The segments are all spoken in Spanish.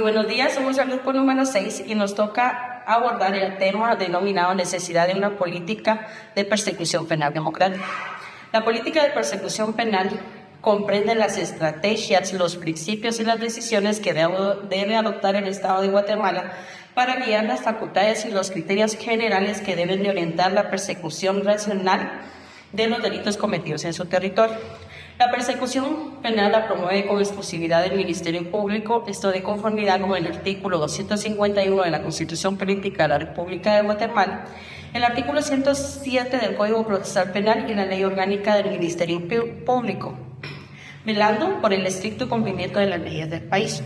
buenos días, somos el grupo número 6 y nos toca abordar el tema denominado necesidad de una política de persecución penal democrática. La política de persecución penal comprende las estrategias, los principios y las decisiones que debe adoptar el Estado de Guatemala para guiar las facultades y los criterios generales que deben de orientar la persecución racional de los delitos cometidos en su territorio. La persecución penal la promueve con exclusividad del Ministerio Público, esto de conformidad con el artículo 251 de la Constitución Política de la República de Guatemala, el artículo 107 del Código Procesal Penal y la Ley Orgánica del Ministerio Público, velando por el estricto cumplimiento de las leyes del país.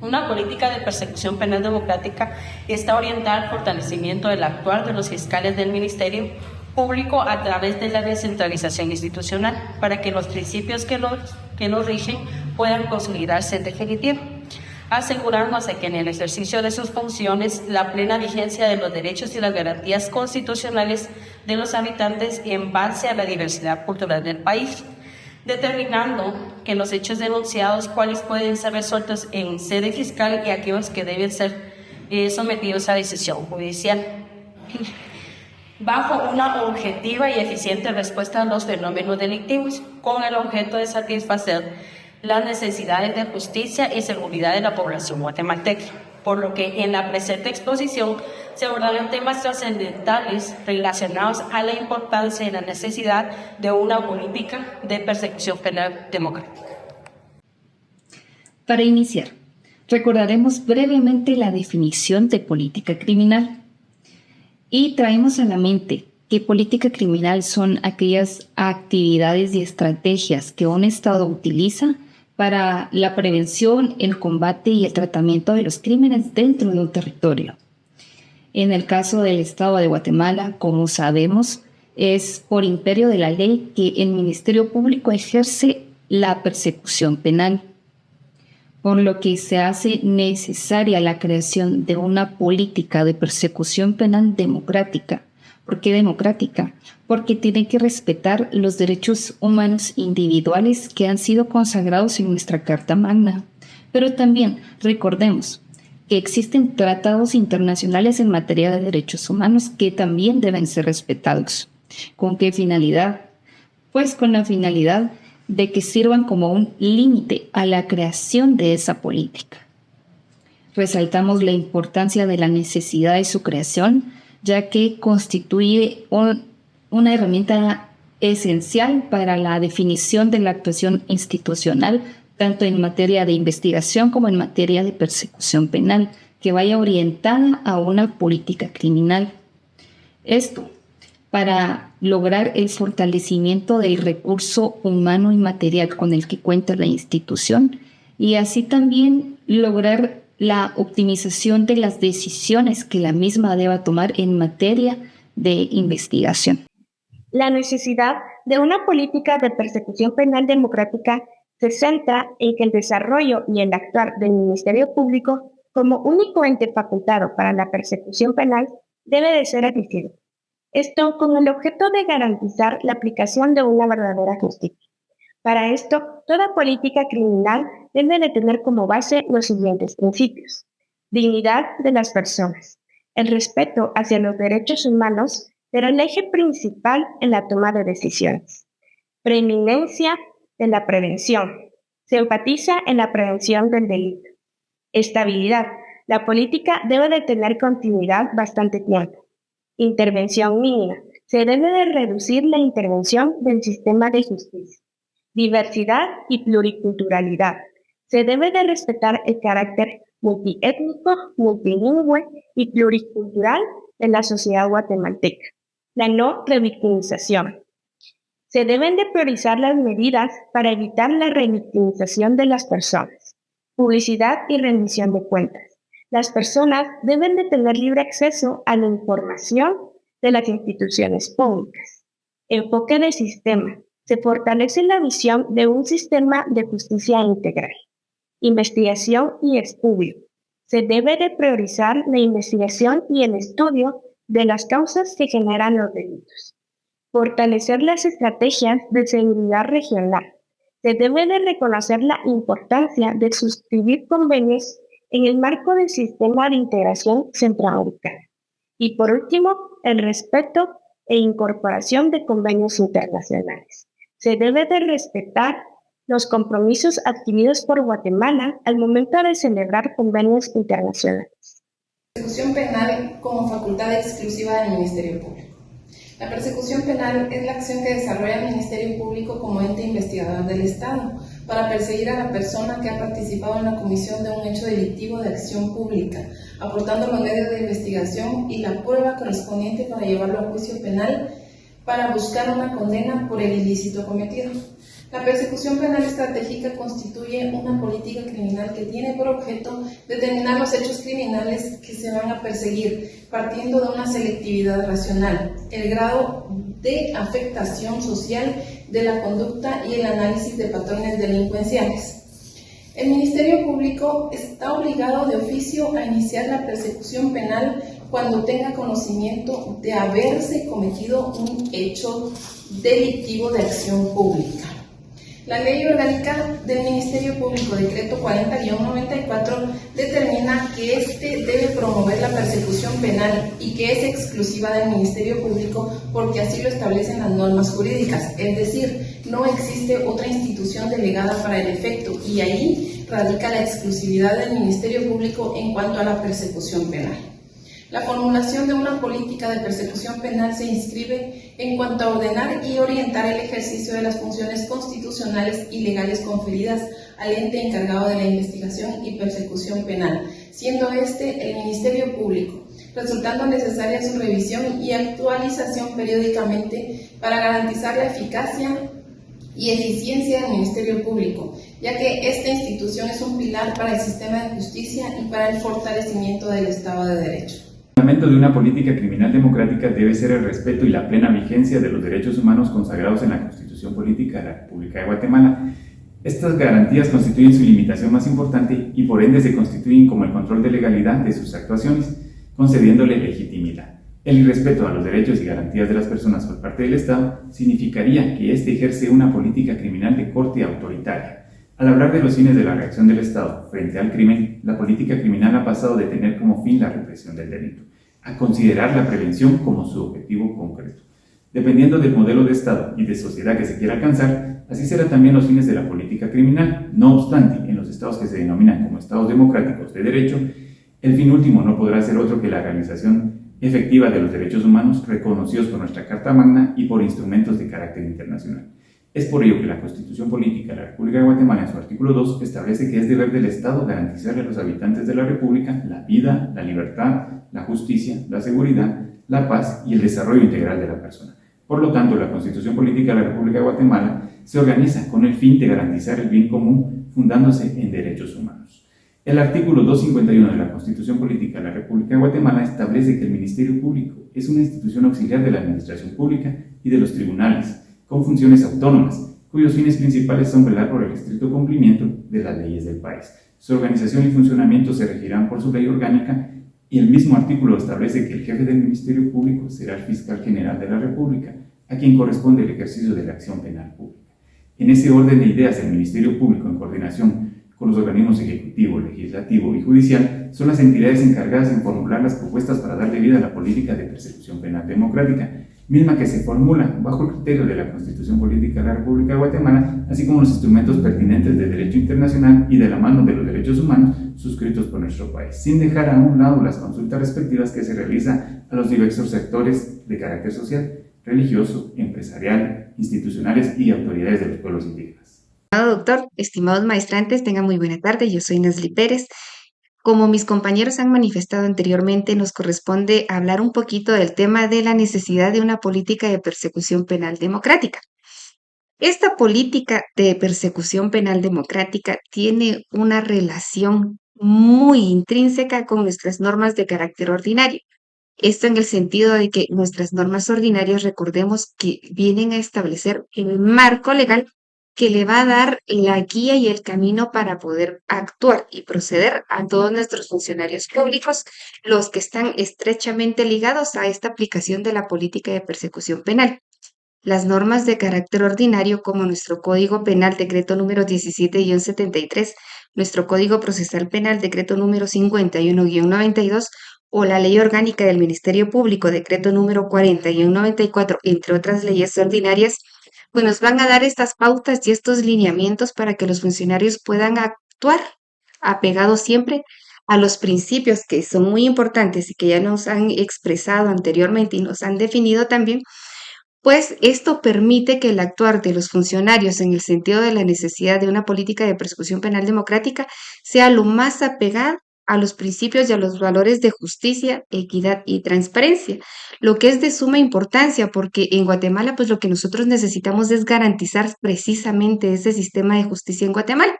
Una política de persecución penal democrática está orientada al fortalecimiento del actuar de los fiscales del Ministerio Público a través de la descentralización institucional para que los principios que los rigen puedan consolidarse en definitiva, asegurarnos de que en el ejercicio de sus funciones la plena vigencia de los derechos y las garantías constitucionales de los habitantes en base a la diversidad cultural del país, determinando que los hechos denunciados cuáles pueden ser resueltos en sede fiscal y aquellos que deben ser sometidos a decisión judicial, bajo una objetiva y eficiente respuesta a los fenómenos delictivos, con el objeto de satisfacer las necesidades de justicia y seguridad de la población guatemalteca, por lo que en la presente exposición se abordarán temas trascendentales relacionados a la importancia y la necesidad de una política de persecución penal democrática. Para iniciar, recordaremos brevemente la definición de política criminal. Y traemos a la mente que política criminal son aquellas actividades y estrategias que un Estado utiliza para la prevención, el combate y el tratamiento de los crímenes dentro de un territorio. En el caso del Estado de Guatemala, como sabemos, es por imperio de la ley que el Ministerio Público ejerce la persecución penal, por lo que se hace necesaria la creación de una política de persecución penal democrática. ¿Por qué democrática? Porque tiene que respetar los derechos humanos individuales que han sido consagrados en nuestra Carta Magna. Pero también recordemos que existen tratados internacionales en materia de derechos humanos que también deben ser respetados. ¿Con qué finalidad? Pues con la finalidad de que sirvan como un límite a la creación de esa política. Resaltamos la importancia de la necesidad de su creación, ya que constituye una herramienta esencial para la definición de la actuación institucional, tanto en materia de investigación como en materia de persecución penal, que vaya orientada a una política criminal. Esto para lograr el fortalecimiento del recurso humano y material con el que cuenta la institución y así también lograr la optimización de las decisiones que la misma deba tomar en materia de investigación. La necesidad de una política de persecución penal democrática se centra en que el desarrollo y el actuar del Ministerio Público como único ente facultado para la persecución penal debe de ser eficiente. Esto con el objeto de garantizar la aplicación de una verdadera justicia. Para esto, toda política criminal debe de tener como base los siguientes principios: dignidad de las personas. El respeto hacia los derechos humanos será el eje principal en la toma de decisiones. Preeminencia de la prevención. Se enfatiza en la prevención del delito. Estabilidad. La política debe de tener continuidad bastante tiempo. Intervención mínima. Se debe de reducir la intervención del sistema de justicia. Diversidad y pluriculturalidad. Se debe de respetar el carácter multiétnico, multilingüe y pluricultural de la sociedad guatemalteca. La no revictimización. Se deben de priorizar las medidas para evitar la revictimización de las personas. Publicidad y rendición de cuentas. Las personas deben de tener libre acceso a la información de las instituciones públicas. Enfoque de sistema. Se fortalece la visión de un sistema de justicia integral. Investigación y estudio. Se debe de priorizar la investigación y el estudio de las causas que generan los delitos. Fortalecer las estrategias de seguridad regional. Se debe de reconocer la importancia de suscribir convenios en el marco del sistema de integración centroamericana. Y por último, el respeto e incorporación de convenios internacionales. Se debe de respetar los compromisos adquiridos por Guatemala al momento de celebrar convenios internacionales. Persecución penal como facultad exclusiva del Ministerio Público. La persecución penal es la acción que desarrolla el Ministerio Público como ente investigador del Estado para perseguir a la persona que ha participado en la comisión de un hecho delictivo de acción pública, aportando los medios de investigación y la prueba correspondiente para llevarlo a juicio penal para buscar una condena por el ilícito cometido. La persecución penal estratégica constituye una política criminal que tiene por objeto determinar los hechos criminales que se van a perseguir, partiendo de una selectividad racional, el grado de afectación social de la conducta y el análisis de patrones delincuenciales. El Ministerio Público está obligado de oficio a iniciar la persecución penal cuando tenga conocimiento de haberse cometido un hecho delictivo de acción pública. La Ley Orgánica del Ministerio Público, Decreto 40-94, determina que éste debe promover la persecución penal y que es exclusiva del Ministerio Público porque así lo establecen las normas jurídicas, es decir, no existe otra institución delegada para el efecto y ahí radica la exclusividad del Ministerio Público en cuanto a la persecución penal. La formulación de una política de persecución penal se inscribe en cuanto a ordenar y orientar el ejercicio de las funciones constitucionales y legales conferidas al ente encargado de la investigación y persecución penal, siendo este el Ministerio Público, resultando necesaria su revisión y actualización periódicamente para garantizar la eficacia y eficiencia del Ministerio Público, ya que esta institución es un pilar para el sistema de justicia y para el fortalecimiento del Estado de Derecho. El fundamento de una política criminal democrática debe ser el respeto y la plena vigencia de los derechos humanos consagrados en la Constitución Política de la República de Guatemala. Estas garantías constituyen su limitación más importante y por ende se constituyen como el control de legalidad de sus actuaciones, concediéndole legitimidad. El irrespeto a los derechos y garantías de las personas por parte del Estado significaría que éste ejerce una política criminal de corte autoritaria. Al hablar de los fines de la reacción del Estado frente al crimen, la política criminal ha pasado de tener como fin la represión del delito a considerar la prevención como su objetivo concreto. Dependiendo del modelo de Estado y de sociedad que se quiera alcanzar, así serán también los fines de la política criminal. No obstante, en los estados que se denominan como estados democráticos de derecho, el fin último no podrá ser otro que la realización efectiva de los derechos humanos reconocidos por nuestra Carta Magna y por instrumentos de carácter internacional. Es por ello que la Constitución Política de la República de Guatemala, en su artículo 2, establece que es deber del Estado garantizarle a los habitantes de la República la vida, la libertad, la justicia, la seguridad, la paz y el desarrollo integral de la persona. Por lo tanto, la Constitución Política de la República de Guatemala se organiza con el fin de garantizar el bien común, fundándose en derechos humanos. El artículo 251 de la Constitución Política de la República de Guatemala establece que el Ministerio Público es una institución auxiliar de la administración pública y de los tribunales, con funciones autónomas, cuyos fines principales son velar por el estricto cumplimiento de las leyes del país. Su organización y funcionamiento se regirán por su ley orgánica y el mismo artículo establece que el jefe del Ministerio Público será el fiscal general de la República, a quien corresponde el ejercicio de la acción penal pública. En ese orden de ideas, el Ministerio Público, en coordinación con los organismos ejecutivo, legislativo y judicial, son las entidades encargadas en formular las propuestas para darle vida a la política de persecución penal democrática, misma que se formula bajo el criterio de la Constitución Política de la República de Guatemala, así como los instrumentos pertinentes de derecho internacional y de la mano de los derechos humanos suscritos por nuestro país, sin dejar a un lado las consultas respectivas que se realizan a los diversos sectores de carácter social, religioso, empresarial, institucionales y autoridades de los pueblos indígenas. Estimado doctor, estimados maestrantes, tengan muy buena tarde. Yo soy Nasli Pérez. Como mis compañeros han manifestado anteriormente, nos corresponde hablar un poquito del tema de la necesidad de una política de persecución penal democrática. Esta política de persecución penal democrática tiene una relación muy intrínseca con nuestras normas de carácter ordinario. Esto en el sentido de que nuestras normas ordinarias, recordemos que vienen a establecer el marco legal que le va a dar la guía y el camino para poder actuar y proceder a todos nuestros funcionarios públicos, los que están estrechamente ligados a esta aplicación de la política de persecución penal. Las normas de carácter ordinario, como nuestro Código Penal, decreto número 17-73, nuestro Código Procesal Penal, decreto número 51-92, o la Ley Orgánica del Ministerio Público, decreto número 4194, entre otras leyes ordinarias, pues nos van a dar estas pautas y estos lineamientos para que los funcionarios puedan actuar apegados siempre a los principios que son muy importantes y que ya nos han expresado anteriormente y nos han definido también, pues esto permite que el actuar de los funcionarios en el sentido de la necesidad de una política de persecución penal democrática sea lo más apegado a los principios y a los valores de justicia, equidad y transparencia, lo que es de suma importancia porque en Guatemala pues lo que nosotros necesitamos es garantizar precisamente ese sistema de justicia en Guatemala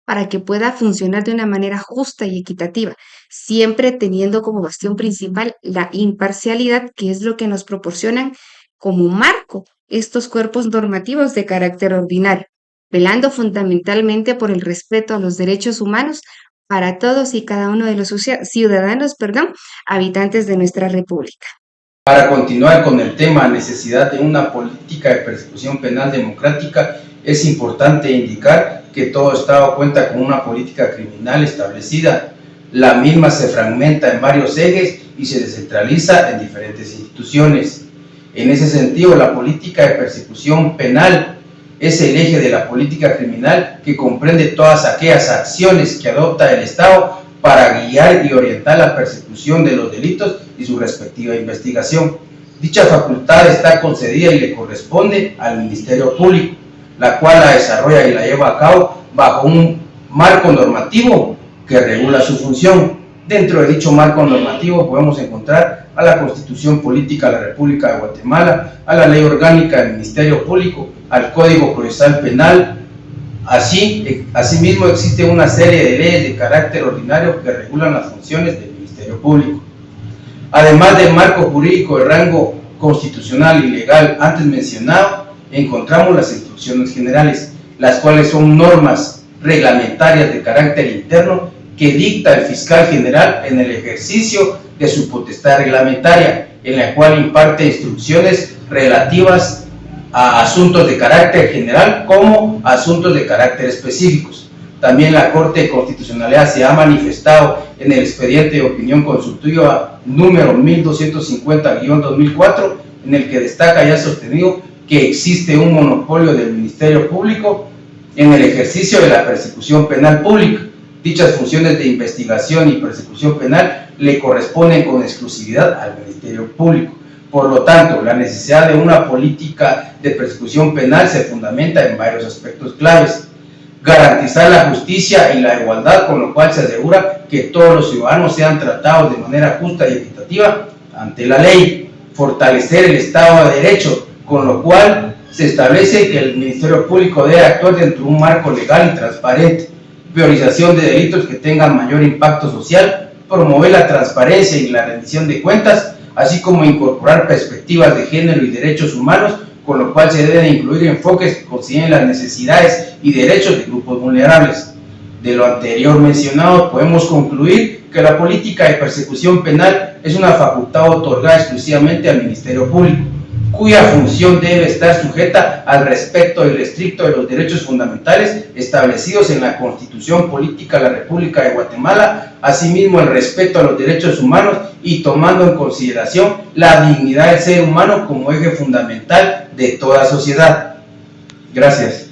para que pueda funcionar de una manera justa y equitativa, siempre teniendo como bastión principal la imparcialidad, que es lo que nos proporcionan como marco estos cuerpos normativos de carácter ordinario, velando fundamentalmente por el respeto a los derechos humanos para todos y cada uno de los ciudadanos, habitantes de nuestra república. Para continuar con el tema necesidad de una política de persecución penal democrática, es importante indicar que todo Estado cuenta con una política criminal establecida. La misma se fragmenta en varios ejes y se descentraliza en diferentes instituciones. En ese sentido, la política de persecución penal es el eje de la política criminal que comprende todas aquellas acciones que adopta el Estado para guiar y orientar la persecución de los delitos y su respectiva investigación. Dicha facultad está concedida y le corresponde al Ministerio Público, la cual la desarrolla y la lleva a cabo bajo un marco normativo que regula su función. Dentro de dicho marco normativo podemos encontrar a la Constitución Política de la República de Guatemala, a la Ley Orgánica del Ministerio Público, al Código Procesal Penal. Asimismo existe una serie de leyes de carácter ordinario que regulan las funciones del Ministerio Público. Además del marco jurídico de rango constitucional y legal antes mencionado, encontramos las instrucciones generales, las cuales son normas reglamentarias de carácter interno que dicta el fiscal general en el ejercicio de su potestad reglamentaria, en la cual imparte instrucciones relativas a asuntos de carácter general como asuntos de carácter específicos. También la Corte de Constitucionalidad se ha manifestado en el expediente de opinión consultiva número 1250-2004, en el que destaca y ha sostenido que existe un monopolio del Ministerio Público en el ejercicio de la persecución penal pública. Dichas funciones de investigación y persecución penal le corresponden con exclusividad al Ministerio Público. Por lo tanto, la necesidad de una política de persecución penal se fundamenta en varios aspectos claves. Garantizar la justicia y la igualdad, con lo cual se asegura que todos los ciudadanos sean tratados de manera justa y equitativa ante la ley. Fortalecer el Estado de Derecho, con lo cual se establece que el Ministerio Público debe actuar dentro de un marco legal y transparente. Priorización de delitos que tengan mayor impacto social, promover la transparencia y la rendición de cuentas, así como incorporar perspectivas de género y derechos humanos, con lo cual se deben incluir enfoques que consideren las necesidades y derechos de grupos vulnerables. De lo anterior mencionado, podemos concluir que la política de persecución penal es una facultad otorgada exclusivamente al Ministerio Público, cuya función debe estar sujeta al respeto irrestricto de los derechos fundamentales establecidos en la Constitución Política de la República de Guatemala, asimismo el respeto a los derechos humanos y tomando en consideración la dignidad del ser humano como eje fundamental de toda sociedad. Gracias.